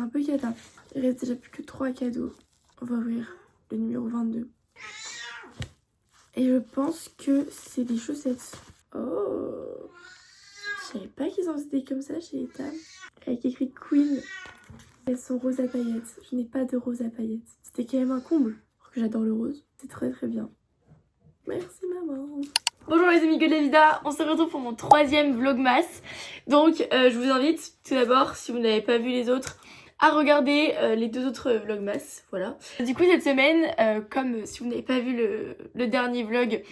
c'est un peu cata. Il reste déjà plus que 3 cadeaux. On va ouvrir le numéro 22. Et je pense que c'est des chaussettes. Oh, je savais pas qu'ils en faisaient comme ça chez Etam. Avec écrit Queen. Elles sont roses à paillettes. Je n'ai pas de rose à paillettes. C'était quand même un comble. Alors que j'adore le rose. C'est très très bien. Merci maman. Bonjour les amis de la vida, on se retrouve pour mon 3e vlogmas. Donc je vous invite tout d'abord, si vous n'avez pas vu les autres, à regarder les 2 autres vlogmas. Voilà. Du coup cette semaine, comme si vous n'avez pas vu le dernier vlog,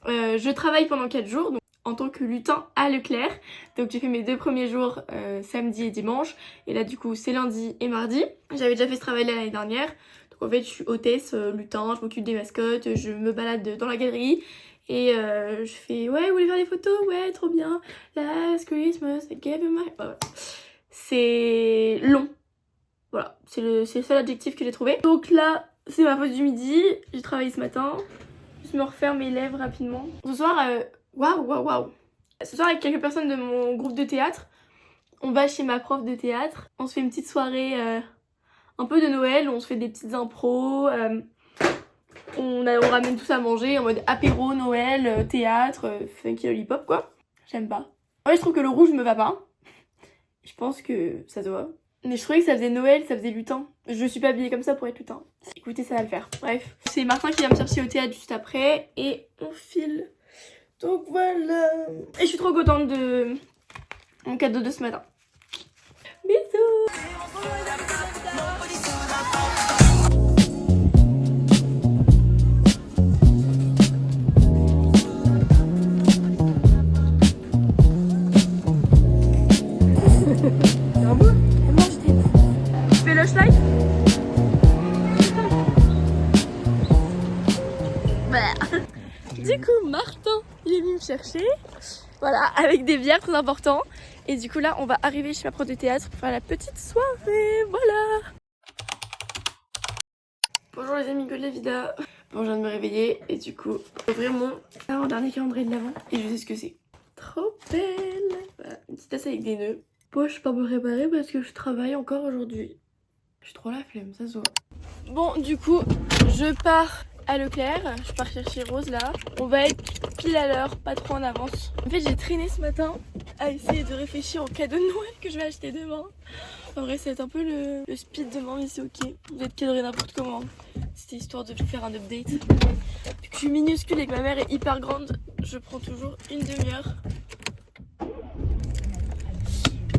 je travaille pendant 4 jours. Donc, en tant que lutin à Leclerc. Donc j'ai fait mes 2 premiers jours samedi et dimanche. Et là du coup c'est lundi et mardi. J'avais déjà fait ce travail là l'année dernière. Donc en fait je suis hôtesse, lutin, je m'occupe des mascottes, je me balade dans la galerie. Et je fais ouais, vous voulez faire des photos? Ouais, trop bien. Last Christmas I gave you my... Voilà. C'est long. Voilà, c'est le seul adjectif que j'ai trouvé. Donc là c'est ma pause du midi. J'ai travaillé ce matin. Je me refaire mes lèvres rapidement. Ce soir... Waouh. Ce soir avec quelques personnes de mon groupe de théâtre, on va chez ma prof de théâtre. On se fait une petite soirée un peu de Noël, on se fait des petites impros. On ramène tout à manger en mode apéro, Noël, théâtre, funky lollipop quoi. J'aime pas. En fait je trouve que le rouge me va pas. Je pense que ça se voit. Mais je trouvais que ça faisait Noël, ça faisait lutin. Je suis pas habillée comme ça pour être lutin. Écoutez, ça va le faire. Bref. C'est Martin qui va me chercher au théâtre juste après. Et on file. Donc voilà. Et je suis trop contente de mon cadeau de ce matin. Bisous. C'est un bout. Tu fais le slide? Du coup, Martin, il est venu me chercher, voilà, avec des bières très importants. Et du coup là, on va arriver chez ma prof de théâtre pour faire la petite soirée, voilà. Bonjour les amis de la vida. Bon, je viens de me réveiller et du coup, ouvrir mon dernier calendrier de l'avant et je sais ce que c'est. Trop belle. Voilà, une petite tasse avec des nœuds. Bon, je suis pas me préparer parce que je travaille encore aujourd'hui. J'ai trop la flemme, ça se voit. Bon, du coup, je pars à Leclerc, je pars chercher Rose là. On va être pile à l'heure, pas trop en avance. En fait j'ai traîné ce matin à essayer de réfléchir au cadeau de Noël que je vais acheter demain. En vrai ça va être un peu le speed demain mais c'est ok. Vous êtes cadré n'importe comment. C'était histoire de faire un update. Vu que je suis minuscule et que ma mère est hyper grande, je prends toujours une demi-heure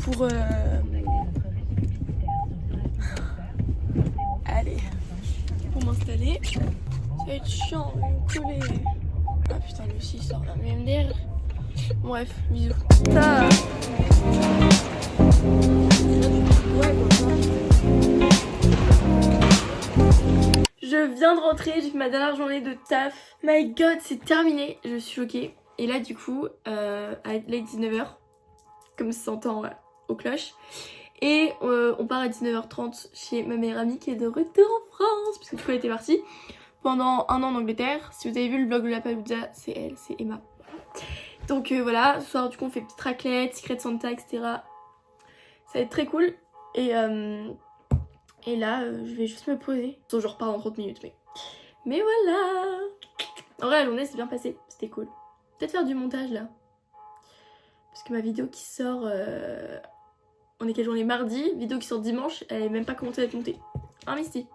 pour allez, pour m'installer. Ça va être chiant, il va me coller. Ah putain, lui aussi il sort la MDR. Bref, bisous. Ça. Je viens de rentrer, j'ai fait ma dernière journée de taf. My god, c'est terminé, je suis choquée. Et là du coup, là il est 19h, comme ça s'entend aux cloches. Et on part à 19h30 chez ma meilleure amie qui est de retour en France, parce que du coup elle était partie pendant 1 an en Angleterre. Si vous avez vu le vlog de la Palooza, c'est elle, c'est Emma. Donc voilà, ce soir du coup on fait petite raclette, Secret Santa, etc. Ça va être très cool. Et là, je vais juste me poser. Sauf je repars dans 30 minutes, mais voilà. En vrai la journée s'est bien passée, c'était cool. Peut-être faire du montage là. Parce que ma vidéo qui sort... on est quelle journée? Mardi, vidéo qui sort dimanche, elle est même pas commencé à être montée. Hein Misty?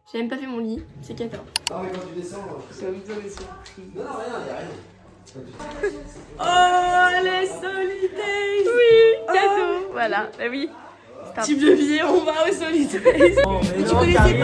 J'ai même pas fait mon lit, c'est cata. Ah mais quand tu descends, c'est un vidéo des surprises. Non, rien, y'a rien. Oh les Solidays! Oui, cadeau! Voilà, bah oui. Type de billet, on va aux Solidays. Oh, mais tu connaissais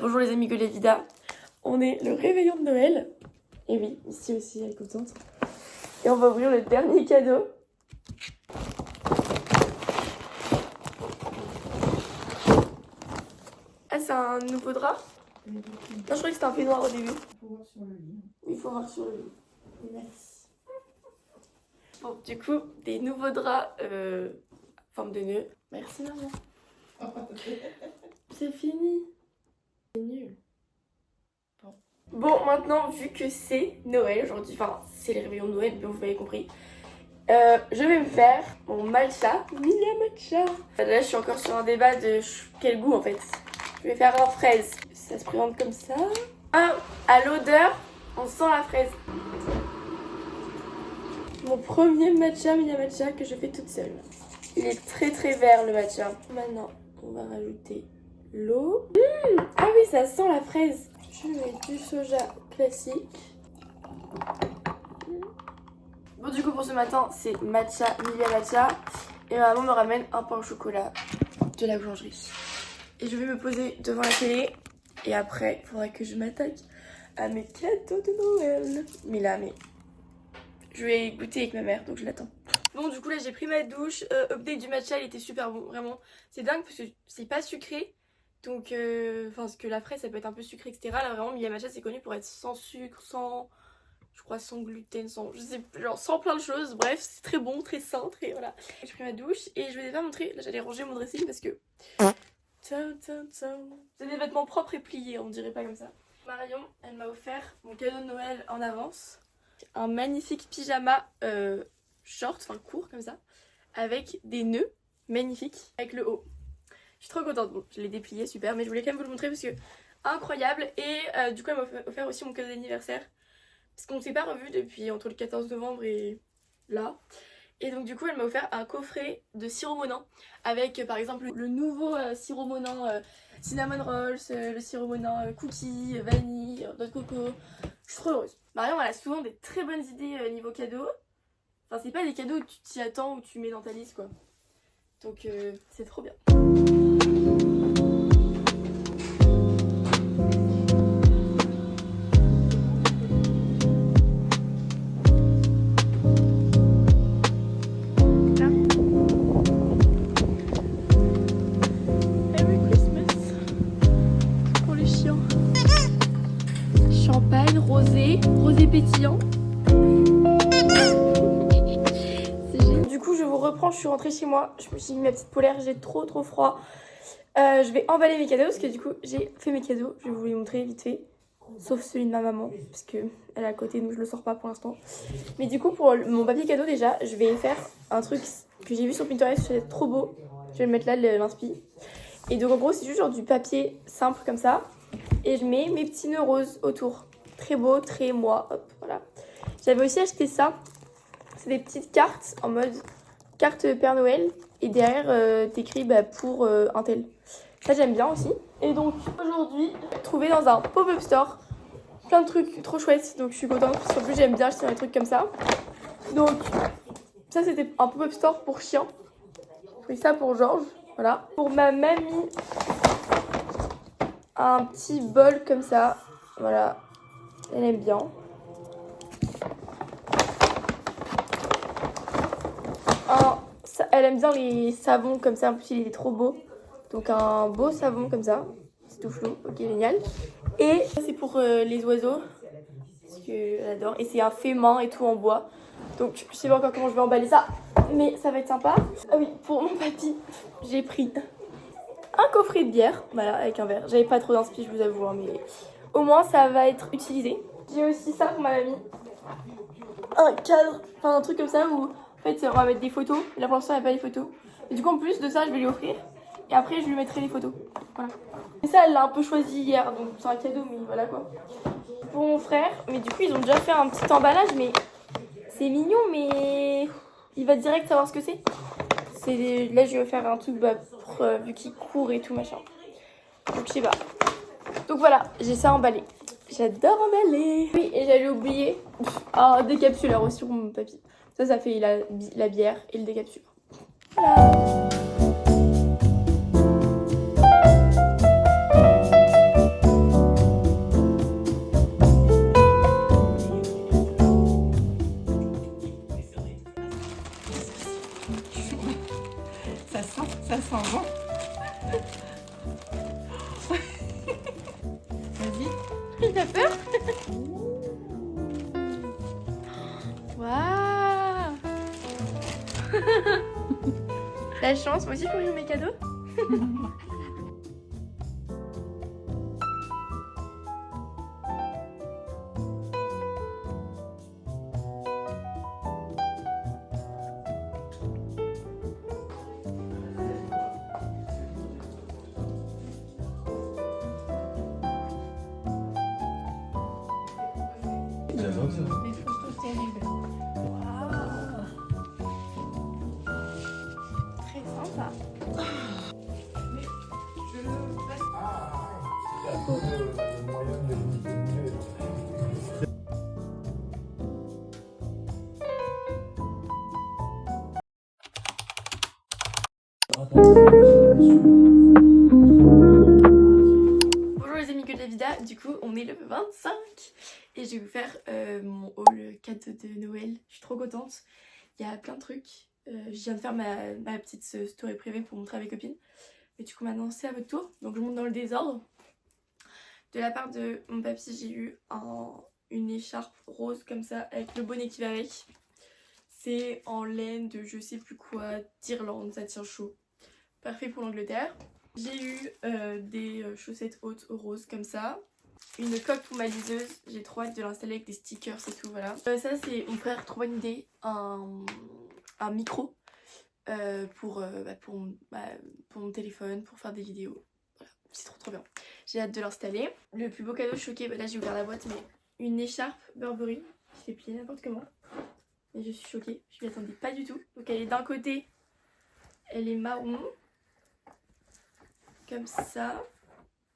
bonjour les amis de la vida. On est le réveillon de Noël. Et oui, ici aussi elle est contente. Et on va ouvrir le dernier cadeau. Ah, c'est un nouveau drap? Non, je croyais que c'était un peignoir au début. Il faut voir sur le lit. Il faut voir sur le lit. Merci. Bon, du coup, des nouveaux draps forme de nœud. Merci maman. C'est fini. C'est nul. Bon, maintenant, vu que c'est Noël aujourd'hui, enfin, c'est les réveillons de Noël, mais vous avez compris, je vais me faire mon matcha, Milia Matcha. Là, je suis encore sur un débat de quel goût en fait. Je vais faire un fraise. Ça se présente comme ça. Ah, à l'odeur, on sent la fraise. Mon premier matcha, Milia Matcha, que je fais toute seule. Il est très très vert le matcha. Maintenant, on va rajouter l'eau. Ah oui, ça sent la fraise. Je mets du soja classique. Bon, du coup, pour ce matin, c'est matcha, Milia Matcha. Et ma maman me ramène un pain au chocolat de la boulangerie. Et je vais me poser devant la télé. Et après, il faudra que je m'attaque à mes cadeaux de Noël. Mais là, je vais goûter avec ma mère, donc je l'attends. Bon, du coup, là, j'ai pris ma douche. Update du matcha, il était super bon, vraiment. C'est dingue parce que c'est pas sucré. Donc, parce que la fraise, ça peut être un peu sucré, etc. Là, vraiment, Milia Matcha, c'est connu pour être sans sucre, sans... Je crois sans gluten, sans... Je sais plus, genre sans plein de choses. Bref, c'est très bon, très sain, très... Voilà. J'ai pris ma douche et je vais pas montrer. Là, j'allais ranger mon dressing parce que... C'est des vêtements propres et pliés, on dirait pas comme ça. Marion, elle m'a offert mon cadeau de Noël en avance. Un magnifique pyjama short, enfin court comme ça, avec des nœuds magnifiques, avec le haut. Je suis trop contente. Bon, je l'ai déplié, super, mais je voulais quand même vous le montrer parce que incroyable. Et du coup, elle m'a offert aussi mon cadeau d'anniversaire. Parce qu'on ne s'est pas revus depuis entre le 14 novembre et là. Et donc du coup, elle m'a offert un coffret de sirop Monin avec par exemple le nouveau sirop Monin cinnamon rolls, le sirop Monin cookie, vanille, noix de coco. Je suis trop heureuse. Marion, elle a souvent des très bonnes idées niveau cadeaux. Enfin, c'est pas des cadeaux où tu t'y attends, où tu mets dans ta liste quoi. Donc c'est trop bien. Rosé pétillant. Du coup, je vous reprends, je suis rentrée chez moi. Je me suis mis ma petite polaire, j'ai trop froid. Je vais emballer mes cadeaux parce que du coup, j'ai fait mes cadeaux. Je vais vous les montrer vite fait. Sauf celui de ma maman, parce qu'elle est à côté, donc je le sors pas pour l'instant. Mais du coup, pour mon papier cadeau, déjà, je vais faire un truc que j'ai vu sur Pinterest, c'est trop beau. Je vais le mettre là, l'inspi. Et donc, en gros, c'est juste genre du papier simple comme ça. Et je mets mes petits nœuds roses autour. Très beau, très moi, hop, voilà. J'avais aussi acheté ça. C'est des petites cartes en mode carte Père Noël. Et derrière, t'écris pour un tel. Ça, j'aime bien aussi. Et donc, aujourd'hui, j'ai trouvé dans un pop-up store plein de trucs trop chouettes. Donc, je suis contente parce qu'en plus, j'aime bien acheter des trucs comme ça. Donc, ça, c'était un pop-up store pour chien. J'ai pris ça pour Georges, voilà. Pour ma mamie, un petit bol comme ça, voilà. Elle aime bien. Elle aime bien les savons comme ça. En plus, il est trop beau. Donc, un beau savon comme ça. C'est tout flou. Ok, génial. Et ça, c'est pour les oiseaux. Parce qu'elle adore. Et c'est un fait main et tout en bois. Donc, je sais pas encore comment je vais emballer ça. Mais ça va être sympa. Ah oui, pour mon papy, j'ai pris un coffret de bière. Voilà, avec un verre. J'avais pas trop d'inspi, je vous avoue. Hein, mais au moins, ça va être utilisé. J'ai aussi ça pour ma mamie. Un cadre, enfin un truc comme ça où en fait on va mettre des photos. Là pour l'instant il n'y a pas les photos. Et du coup en plus de ça je vais lui offrir. Et après je lui mettrai les photos. Voilà. Et ça elle l'a un peu choisi hier donc c'est un cadeau mais voilà quoi. Pour mon frère, mais du coup ils ont déjà fait un petit emballage mais c'est mignon mais il va direct savoir ce que c'est. Là je vais faire un truc pour, vu qu'il court et tout machin. Donc je sais pas. Donc voilà, j'ai ça emballé. J'adore emballer. Oui, et j'allais oublier un décapsuleur aussi pour mon papy. Ça fait la bière et le décapsuleur. Voilà. Ça sent bon. Vas-y. Il a peur. Waouh. La chance, moi aussi je peux ouvrir mes cadeaux. Les photos terribles. Waouh. Très sympa. Mais je le passe. C'est à cause le moyen de limiter le milieu. Bonjour les amis de la vida, du coup on est le 25 et je vais vous faire mon haul cadeau de Noël. Je suis trop contente, il y a plein de trucs. Je viens de faire ma petite story privée pour montrer à mes copines. Mais du coup maintenant c'est à votre tour, donc je monte dans le désordre. De la part de mon papy j'ai eu une écharpe rose comme ça avec le bonnet qui va avec. C'est en laine de je sais plus quoi, d'Irlande, ça tient chaud. Parfait pour l'Angleterre. J'ai eu des chaussettes hautes roses comme ça. Une coque pour ma liseuse. J'ai trop hâte de l'installer avec des stickers et tout, voilà. Ça c'est mon frère, trop bonne idée. Un micro pour mon téléphone, pour faire des vidéos. Voilà, c'est trop bien. J'ai hâte de l'installer. Le plus beau cadeau choqué, là j'ai ouvert la boîte, mais une écharpe Burberry qui fait plier n'importe comment. Et je suis choquée, je m'y attendais pas du tout. Donc elle est d'un côté, elle est marron. Comme ça.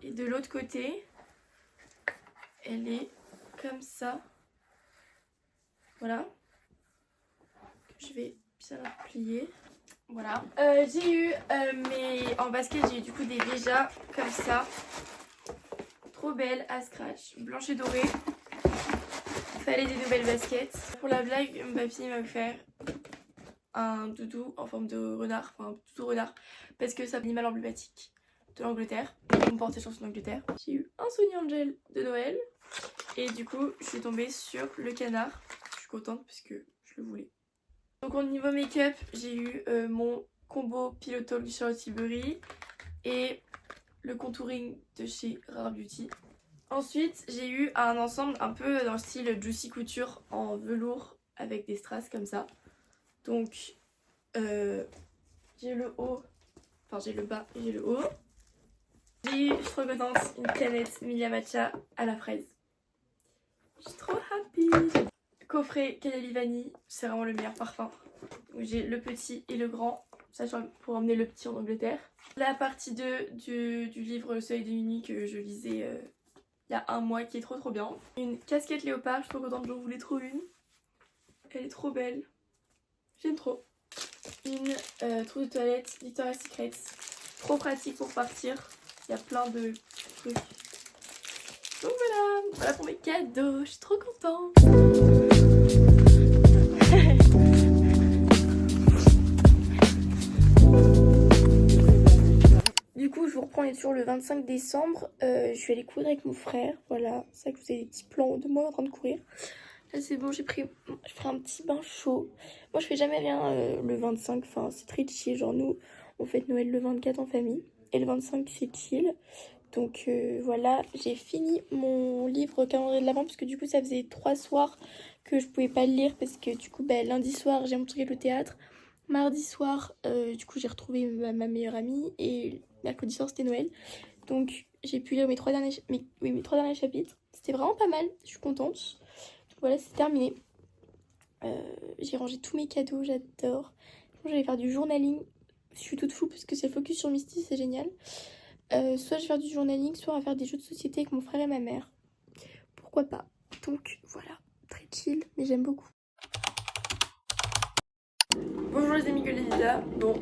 Et de l'autre côté, elle est comme ça. Voilà. Je vais bien la plier. Voilà. J'ai eu en basket, j'ai eu du coup des Veja comme ça. Trop belles à scratch, blanche et dorée. Il fallait des nouvelles baskets. Pour la blague, mon papy m'a offert un doudou en forme de renard, enfin un doudou renard, parce que c'est un animal emblématique de l'Angleterre. On porte chance en Angleterre. J'ai eu un Sony Angel de Noël. Et du coup, je suis tombée sur le canard. Je suis contente parce que je le voulais. Donc au niveau make-up, j'ai eu mon combo Pillow Talk de Charlotte Tilbury et le contouring de chez Rare Beauty. Ensuite, j'ai eu un ensemble un peu dans le style Juicy Couture en velours avec des strass comme ça. Donc, j'ai le haut, enfin j'ai le bas et j'ai le haut. J'ai eu, je suis trop contente, une canette Milia Matcha à la fraise. Je suis trop happy. Coffret Canali Vanille, c'est vraiment le meilleur parfum. J'ai le petit et le grand, sachant pour emmener le petit en Angleterre. La partie 2 du livre Le Soleil de minuit que je lisais il y a un mois, qui est trop bien. Une casquette léopard, je suis trop contente, j'en voulais trop une. Elle est trop belle, j'aime trop. Une trousse de toilette Victoria's Secret, trop pratique pour partir. Il y a plein de trucs. Donc voilà pour mes cadeaux, je suis trop contente. Du coup, je vous reprends, on est toujours le 25 décembre. Je suis allée courir avec mon frère. Voilà, c'est ça que vous avez des petits plans de moi en train de courir. Là, c'est bon, je ferai un petit bain chaud. Moi, je fais jamais rien le 25. Enfin, c'est très chill. Genre, nous, on fête Noël le 24 en famille. Et le 25, c'est chill. Donc voilà, j'ai fini mon livre calendrier de l'Avent parce que du coup ça faisait 3 soirs que je pouvais pas le lire parce que du coup lundi soir j'ai montré le théâtre, mardi soir du coup j'ai retrouvé ma meilleure amie et mercredi soir c'était Noël. Donc j'ai pu lire mes 3 derniers chapitres, c'était vraiment pas mal, je suis contente. Donc voilà, c'est terminé. J'ai rangé tous mes cadeaux, j'adore. J'allais faire du journaling, je suis toute floue parce que c'est focus sur Misty, c'est génial. Soit je vais faire du journaling, soit on va faire des jeux de société avec mon frère et ma mère. Pourquoi pas. Donc voilà, très chill, mais j'aime beaucoup. Bonjour les amis Golivida. Bon,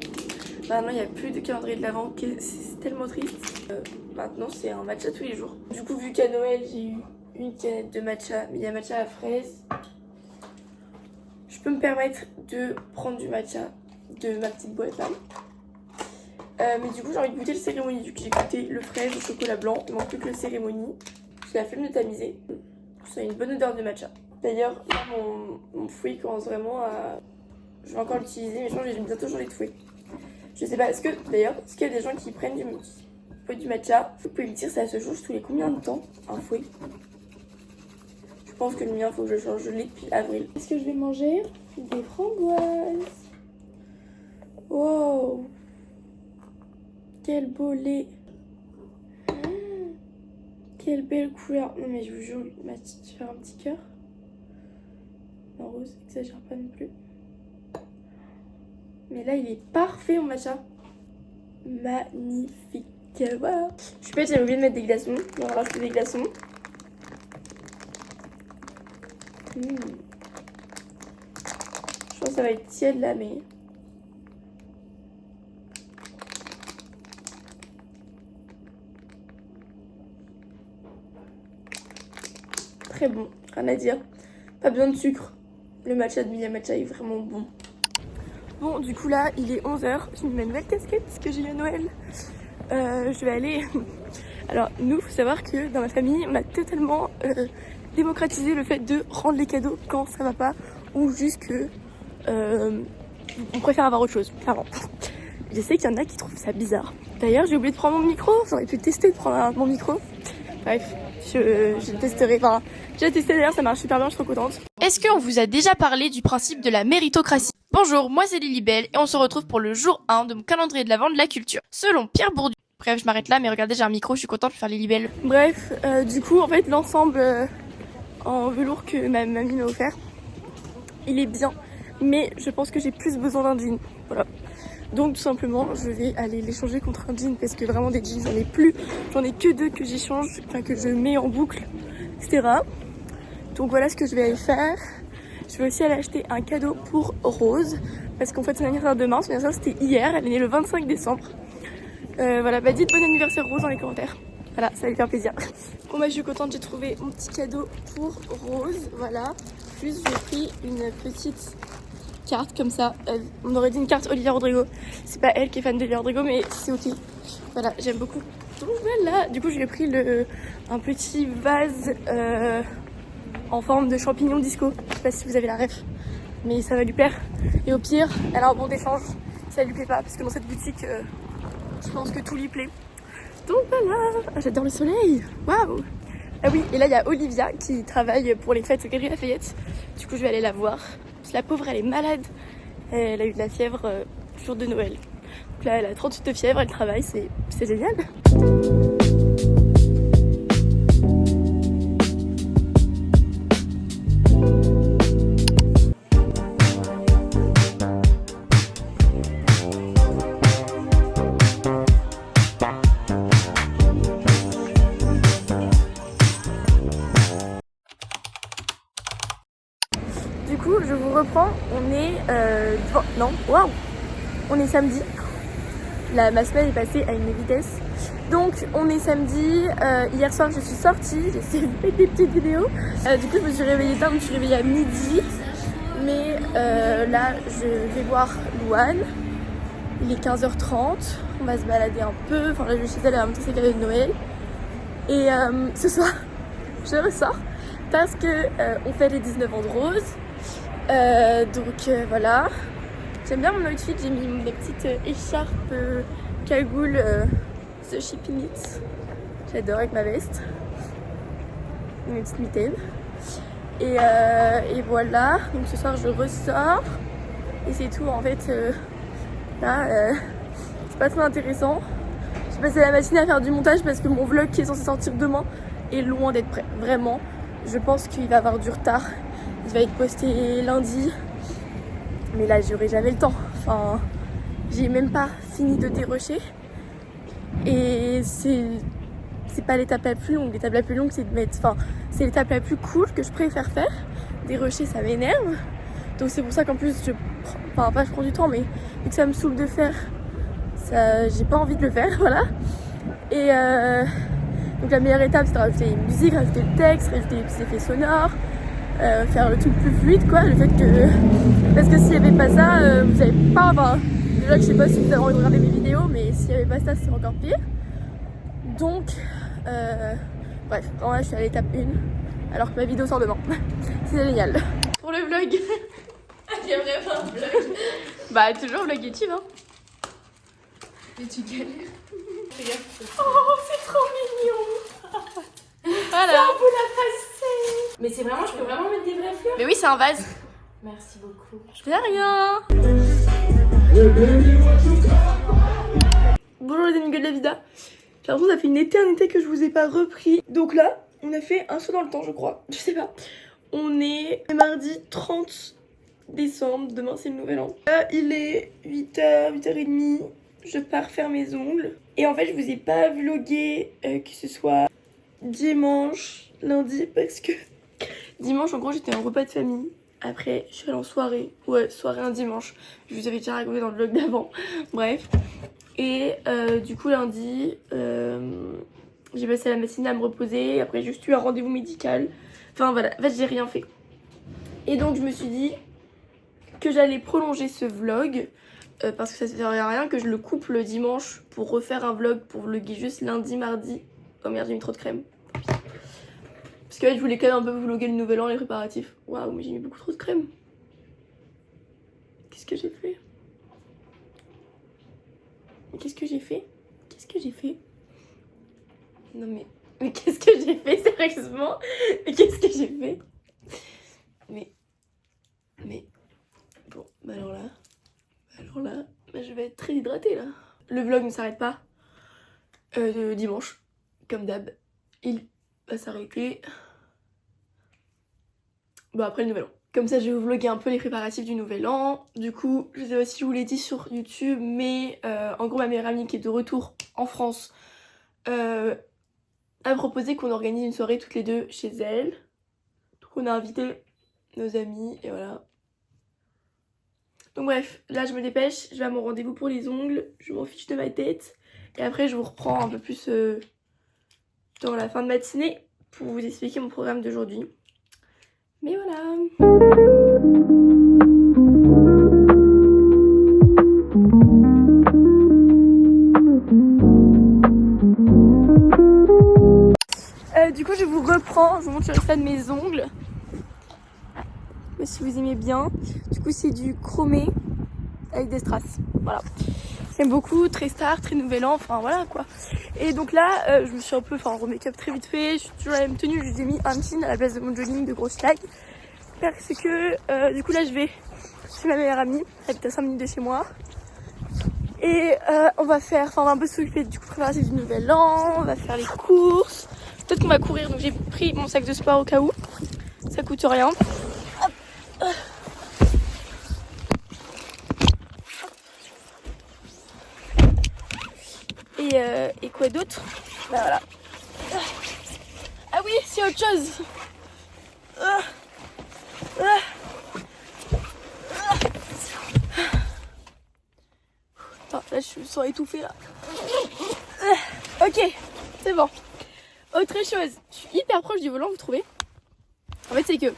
maintenant il n'y a plus de calendrier de l'Avent, c'est tellement triste. Maintenant c'est un matcha tous les jours. Du coup vu qu'à Noël j'ai eu une canette de matcha, mais il y a matcha à la fraise. Je peux me permettre de prendre du matcha de ma petite boîte là. Mais du coup j'ai envie de goûter le cérémonie, vu que j'ai goûté le fraise, le chocolat blanc, il manque plus que le cérémonie. j'ai la flemme de tamiser. Ça a une bonne odeur de matcha. D'ailleurs, là, mon fouet commence vraiment à... Je vais encore l'utiliser, mais je pense que je vais bientôt changer de fouet. Je sais pas, est-ce qu'il y a des gens qui prennent du fouet du matcha? Vous pouvez me dire, ça se change tous les combien de temps, un fouet? Je pense que le mien, il faut que je change. Je l'ai depuis avril. Qu'est-ce que je vais manger? Des framboises. Wow! Quel beau lait! Quelle belle couleur! Non, mais je vous jure, je vais faire un petit cœur. En rose, exagère pas non plus. Mais là, il est parfait mon matcha. Magnifique. Voilà. Je suis bête, j'avais oublié de mettre des glaçons. On va rajouter des glaçons. Je pense que ça va être tiède là, mais... Très bon, rien à dire. Pas besoin de sucre. Le matcha de Milia Matcha est vraiment bon. Bon, du coup là, il est 11h. J'ai mis ma nouvelle casquette parce que j'ai eu à Noël. Je vais aller... Alors, nous, faut savoir que dans ma famille, on a totalement démocratisé le fait de rendre les cadeaux quand ça va pas. Ou juste que... on préfère avoir autre chose, clairement. Je sais qu'il y en a qui trouvent ça bizarre. D'ailleurs, j'ai oublié de prendre mon micro. J'aurais pu tester de prendre mon micro. Bref, je testerai. Enfin, j'ai testé d'ailleurs, ça marche super bien, je suis trop contente. Est-ce qu'on vous a déjà parlé du principe de la méritocratie? Bonjour, moi c'est Lilibelle et on se retrouve pour le jour 1 de mon calendrier de l'Avent de la culture. Selon Pierre Bourdieu... Bref, je m'arrête là, mais regardez, j'ai un micro, je suis contente de faire Lilibelle. Bref, du coup, en fait, l'ensemble en velours que ma mamie m'a offert, il est bien. Mais je pense que j'ai plus besoin d'un jean. Voilà. Donc tout simplement, je vais aller l'échanger contre un jean parce que vraiment des jeans, j'en ai plus. J'en ai que 2 que j'échange, enfin que je mets en boucle, etc. Donc voilà ce que je vais aller faire. Je vais aussi aller acheter un cadeau pour Rose parce qu'en fait son anniversaire demain, son anniversaire c'était hier, elle est née le 25 décembre. Voilà, bah dites bon anniversaire Rose dans les commentaires. Voilà, ça va lui faire plaisir. Bon bah je suis contente, j'ai trouvé mon petit cadeau pour Rose, voilà. Plus j'ai pris une petite carte comme ça. On aurait dit une carte Olivia Rodrigo. C'est pas elle qui est fan d'Olivia Rodrigo, mais c'est ok. Voilà, j'aime beaucoup. Donc voilà, du coup je lui ai pris un petit vase en forme de champignon disco. Je sais pas si vous avez la ref, mais ça va lui plaire. Et au pire, elle a un bon d'échange. Ça lui plaît pas, parce que dans cette boutique, je pense que tout lui plaît. Donc voilà, j'adore le soleil. Waouh! Ah oui, et là il y a Olivia qui travaille pour les fêtes Galerie Lafayette. Du coup je vais aller la voir. Parce que la pauvre elle est malade. Elle a eu de la fièvre le jour de Noël. Donc là elle a 38 de fièvre, elle travaille, c'est génial. Du coup, je vous reprends, on est non, waouh, on est samedi. Ma semaine est passée à une vitesse. Donc, on est samedi. Hier soir, je suis sortie, j'ai essayé de faire des petites vidéos. Du coup, je me suis réveillée tard, je me suis réveillée à midi. Mais là, je vais voir Louane. Il est 15h30. On va se balader un peu. Enfin, là, je vais chez elle, en même temps, c'est le cadeau de Noël. Et ce soir, je ressors parce que on fait les 19 ans de Rose. Donc voilà, j'aime bien mon outfit, j'ai mis mes petites écharpes cagoule The Shipping It, j'adore avec ma veste, mes petites mitaines. Et voilà, donc ce soir je ressors et c'est tout en fait. Là c'est pas trop intéressant. J'ai passé la matinée à faire du montage parce que mon vlog qui est censé sortir demain est loin d'être prêt, vraiment. Je pense qu'il va avoir du retard. Il va être posté lundi, mais là j'aurai jamais le temps. Enfin, j'ai même pas fini de dérocher. Et c'est pas l'étape la plus longue. L'étape la plus longue c'est de mettre. Enfin, c'est l'étape la plus cool que je préfère faire. Dérocher ça m'énerve. Donc c'est pour ça qu'en plus je prends du temps, mais vu que ça me saoule de faire, ça j'ai pas envie de le faire, voilà. Et donc la meilleure étape c'est de rajouter une musique, rajouter le texte, rajouter les petits effets sonores. Faire le truc plus fluide quoi, le fait que parce que s'il n'y avait pas ça vous savez pas, enfin déjà que je sais pas si vous avez envie de regarder mes vidéos, mais s'il n'y avait pas ça c'est encore pire. Donc Bref, vraiment là je suis à l'étape 1 alors que ma vidéo sort demain. C'est génial. Pour le vlog. J'aimerais faire un vlog. Bah toujours vlog YouTube hein. Mais tu galères. Oh c'est trop mignon. Voilà. Ça on peut la passer. Mais c'est vraiment, je peux vraiment mettre des vraies fleurs. Mais oui c'est un vase. Merci beaucoup. De rien. Bonjour les amis de la vida. J'ai l'impression que ça fait une éternité que je vous ai pas repris. Donc là, on a fait un saut dans le temps je crois. Je sais pas. On est mardi 30 décembre. Demain c'est le nouvel an. Là il est 8h, 8h30. Je pars faire mes ongles. Et en fait je vous ai pas vlogué que ce soit dimanche, lundi. Parce que dimanche en gros j'étais en repas de famille. Après je suis allée en soirée. Ouais soirée un dimanche. Je vous avais déjà raconté dans le vlog d'avant. Bref. Et du coup lundi j'ai passé la matinée à me reposer. Après j'ai juste eu un rendez-vous médical. Enfin voilà, en fait j'ai rien fait. Et donc je me suis dit que j'allais prolonger ce vlog parce que ça ne servait à rien que je le coupe le dimanche pour refaire un vlog pour vlogger juste lundi, mardi. Oh merde j'ai mis trop de crème. Parce que là je voulais quand même un peu vlogger le nouvel an, les préparatifs. Waouh mais j'ai mis beaucoup trop de crème. Qu'est-ce que j'ai fait? Qu'est-ce que j'ai fait? Qu'est-ce que j'ai fait? Non mais qu'est-ce que j'ai fait sérieusement? Mais qu'est-ce que j'ai fait? Mais bon bah alors là bah je vais être très hydratée là. Le vlog ne s'arrête pas dimanche comme d'hab. Il va s'arrêter bah après le nouvel an. Comme ça je vais vous vlogger un peu les préparatifs du nouvel an. Du coup je sais pas si je vous l'ai dit sur YouTube mais en gros ma meilleure amie qui est de retour en France a proposé qu'on organise une soirée toutes les deux chez elle. Donc on a invité nos amis et voilà. Donc bref, là je me dépêche, je vais à mon rendez-vous pour les ongles, je m'en fiche de ma tête. Et après je vous reprends un peu plus dans la fin de matinée pour vous expliquer mon programme d'aujourd'hui. Mais voilà. Du coup je vous reprends, je vous montre le résultat de mes ongles. Si vous aimez bien. Du coup c'est du chromé avec des strass. Voilà. J'aime beaucoup, très star, très nouvel an, enfin voilà quoi. Et donc là je me suis un peu remake-up très vite fait. Je suis toujours la même tenue, je vous ai mis un jean à la place de mon jogging de grosse taille. Parce que du coup là je vais chez ma meilleure amie, elle habite à 5 minutes de chez moi. Et on va un peu s'occuper du coup préparatif du nouvel an, on va faire les courses. Peut-être qu'on va courir, donc j'ai pris mon sac de sport au cas où. Ça coûte rien. Et quoi d'autre? Bah voilà. Ah oui, c'est autre chose. Attends, là je me sens étouffée là. Ok, c'est bon. Autre chose, je suis hyper proche du volant, vous trouvez? En fait c'est que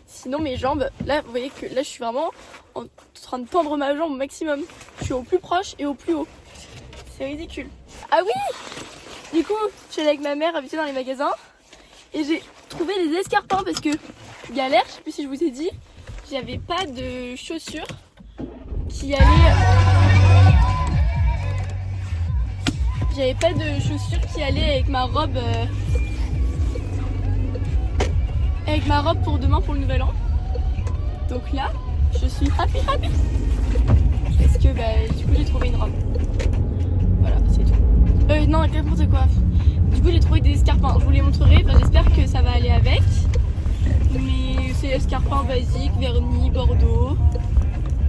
sinon mes jambes, là vous voyez que là je suis vraiment en train de tendre ma jambe au maximum. Je suis au plus proche et au plus haut. C'est ridicule. Ah oui! Du coup, je suis allée avec ma mère habiter dans les magasins et j'ai trouvé des escarpins parce que galère, je sais plus si je vous ai dit, j'avais pas de chaussures qui allaient... J'avais pas de chaussures qui allaient avec ma robe pour demain pour le nouvel an. Donc là, je suis happy parce que du coup j'ai trouvé une robe. Voilà, c'est tout. Non, n'importe quoi. Du coup j'ai trouvé des escarpins. Je vous les montrerai. Enfin, j'espère que ça va aller avec. Mais c'est escarpins basiques, vernis, bordeaux.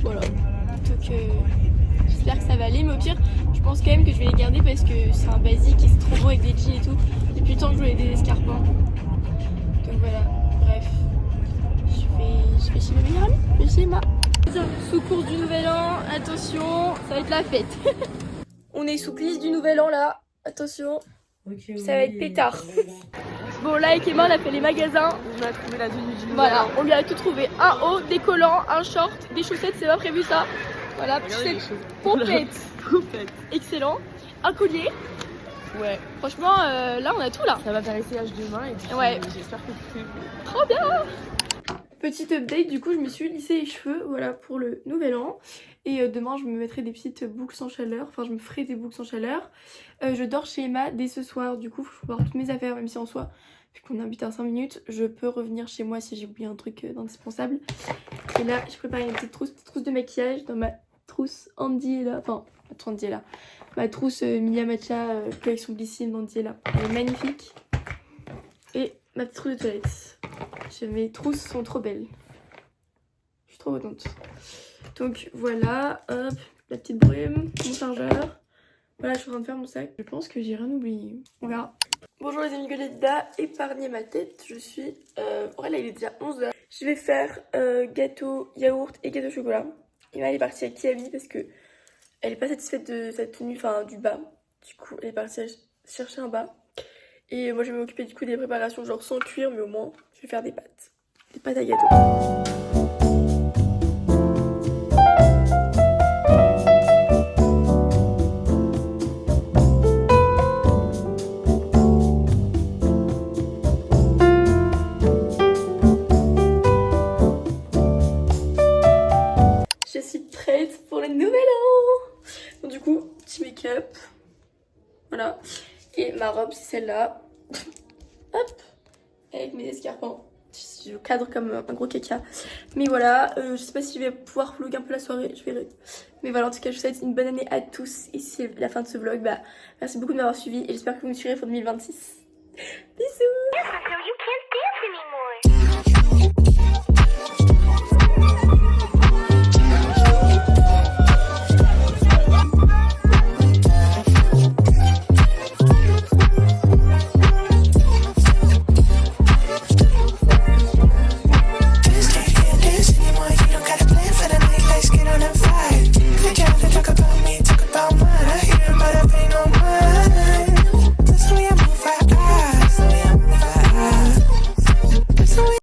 Voilà. Donc j'espère que ça va aller. Mais au pire, je pense quand même que je vais les garder parce que c'est un basique et c'est trop beau avec des jeans et tout. Depuis le temps que je voulais des escarpins. Donc voilà. Bref. Je vais chez ma meilleure amie. Je vais chez ma. Sous course du nouvel an. Attention, ça va être la fête. On est sous glisse du nouvel an là. Attention. Okay, ça va être pétard. Bon là avec Emma on a fait les magasins. On a trouvé la tenue du nouvel an. Voilà, on lui a tout trouvé. Un haut, des collants, un short, des chaussettes, c'est pas prévu ça. Voilà, petite complète. Excellent. Un collier. Ouais. Franchement, là, on a tout là. Ça va faire essayage demain et puis Ouais. j'espère que tout est bon. Trop bien. Petite update, du coup je me suis lissé les cheveux, voilà, pour le nouvel an. Et demain je me mettrai des petites boucles sans chaleur, enfin je me ferai des boucles sans chaleur. Je dors chez Emma dès ce soir, du coup je peux avoir toutes mes affaires, même si en soi, vu qu'on habite à 5 minutes, je peux revenir chez moi si j'ai oublié un truc d'indispensable. Et là je prépare une petite trousse de maquillage dans ma trousse Andy est là, enfin Andy est là, ma trousse Mia Matcha collection Blissim d'Andy est là. Elle est magnifique. Et ma petite trousse de toilette. Mes trousses sont trop belles. Je suis trop contente. Donc voilà, hop, la petite brume, mon chargeur. Voilà, je suis en train de faire mon sac. Je pense que j'ai rien oublié. On verra. Bonjour les amis Goletta, épargnez ma tête. Je suis... ouais, là il est déjà 11h. Je vais faire gâteau yaourt et gâteau chocolat. Et là elle est partie à Kiabi parce que elle est pas satisfaite de sa tenue, enfin du bas. Du coup elle est partie chercher un bas. Et moi je vais m'occuper du coup des préparations genre sans cuire, mais au moins je vais faire des pâtes. Des pâtes à gâteau. Je suis prête pour le nouvel an. Donc du coup, petit make-up. Voilà. Et ma robe c'est celle-là. Hop. Avec mes escarpins. Je cadre comme un gros caca. Mais voilà, je sais pas si je vais pouvoir vlogger un peu la soirée, je verrai. Mais voilà, en tout cas, je vous souhaite une bonne année à tous. Et si c'est la fin de ce vlog, bah merci beaucoup de m'avoir suivi. Et j'espère que vous me suivrez pour 2026. Bisous.